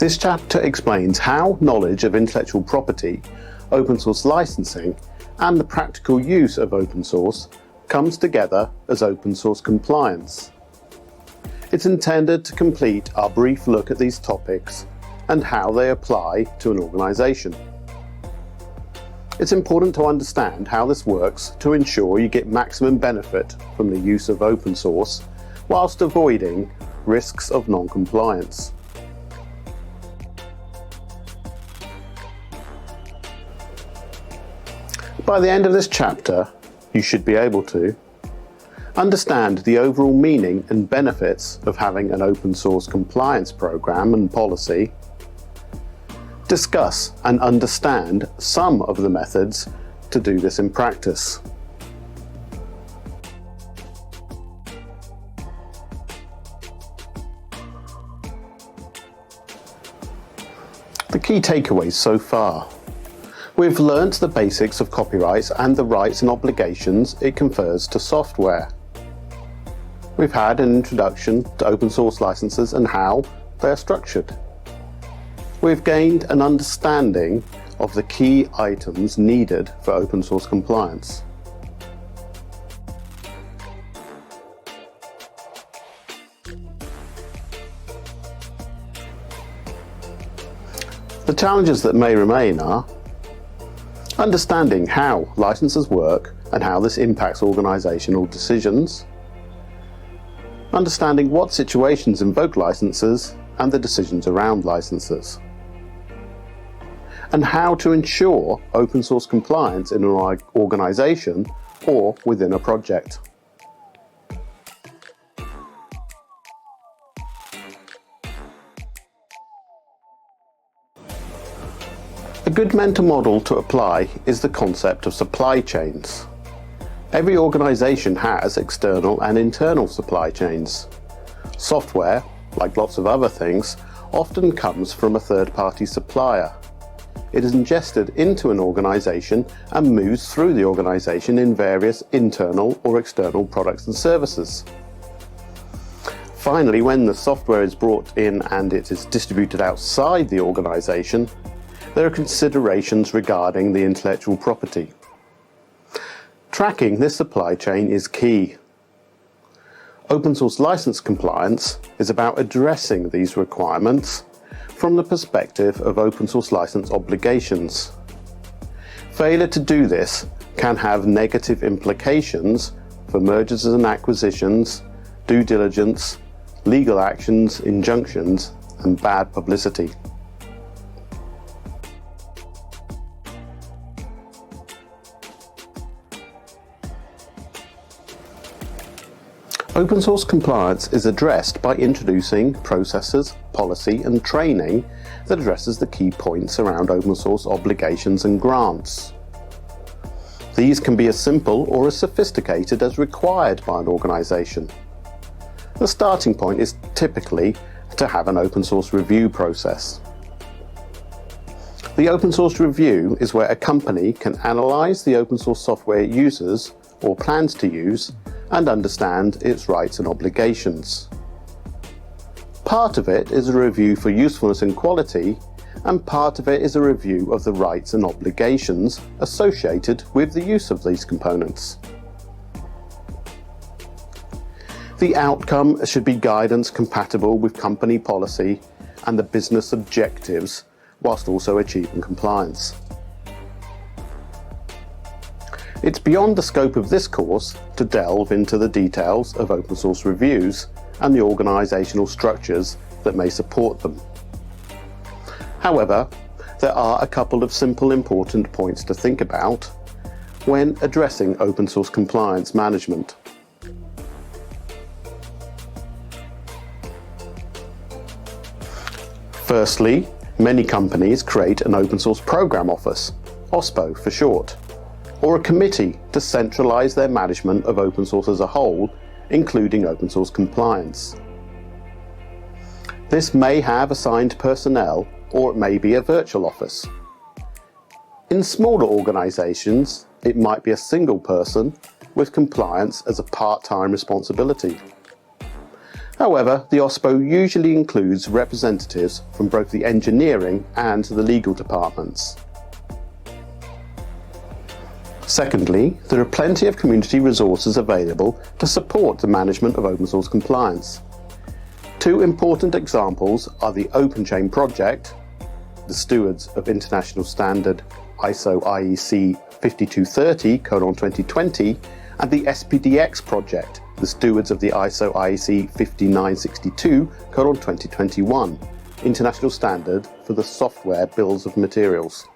This chapter explains how knowledge of intellectual property, open source licensing, and the practical use of open source comes together as open source compliance. It's intended to complete our brief look at these topics and how they apply to an organization. It's important to understand how this works to ensure you get maximum benefit from the use of open source whilst avoiding risks of non-compliance. By the end of this chapter, you should be able to understand the overall meaning and benefits of having an open source compliance program and policy, discuss and understand some of the methods to do this in practice. The key takeaways so far. We've learnt the basics of copyrights and the rights and obligations it confers to software. We've had an introduction to open source licenses and how they are structured. We've gained an understanding of the key items needed for open source compliance. The challenges that may remain are understanding how licenses work and how this impacts organizational decisions, understanding what situations invoke licenses and the decisions around licenses, and how to ensure open source compliance in an organization or within a project. A good mental model to apply is the concept of supply chains. Every organization has external and internal supply chains. Software, like lots of other things, often comes from a third-party supplier. It is ingested into an organization and moves through the organization in various internal or external products and services. Finally, when the software is brought in and it is distributed outside the organization, there are considerations regarding the intellectual property. Tracking this supply chain is key. Open source license compliance is about addressing these requirements from the perspective of open source license obligations. Failure to do this can have negative implications for mergers and acquisitions, due diligence, legal actions, injunctions, and bad publicity. Open source compliance is addressed by introducing processes, policy and training that addresses the key points around open source obligations and grants. These can be as simple or as sophisticated as required by an organization. The starting point is typically to have an open source review process. The open source review is where a company can analyze the open source software it uses or plans to use and understand its rights and obligations. Part of it is a review for usefulness and quality, and part of it is a review of the rights and obligations associated with the use of these components. The outcome should be guidance compatible with company policy and the business objectives, whilst also achieving compliance. It's beyond the scope of this course to delve into the details of open source reviews and the organizational structures that may support them. However, there are a couple of simple important points to think about when addressing open source compliance management. Firstly, many companies create an open source program office, OSPO for short, or a committee to centralize their management of open source as a whole, including open source compliance. This may have assigned personnel, or it may be a virtual office. In smaller organizations, it might be a single person with compliance as a part-time responsibility. However, the OSPO usually includes representatives from both the engineering and the legal departments. Secondly, there are plenty of community resources available to support the management of open source compliance. Two important examples are the OpenChain project, the stewards of International Standard ISO IEC 5230:2020, and the SPDX project, the stewards of the ISO IEC 5962:2021, International Standard for the Software Bills of Materials.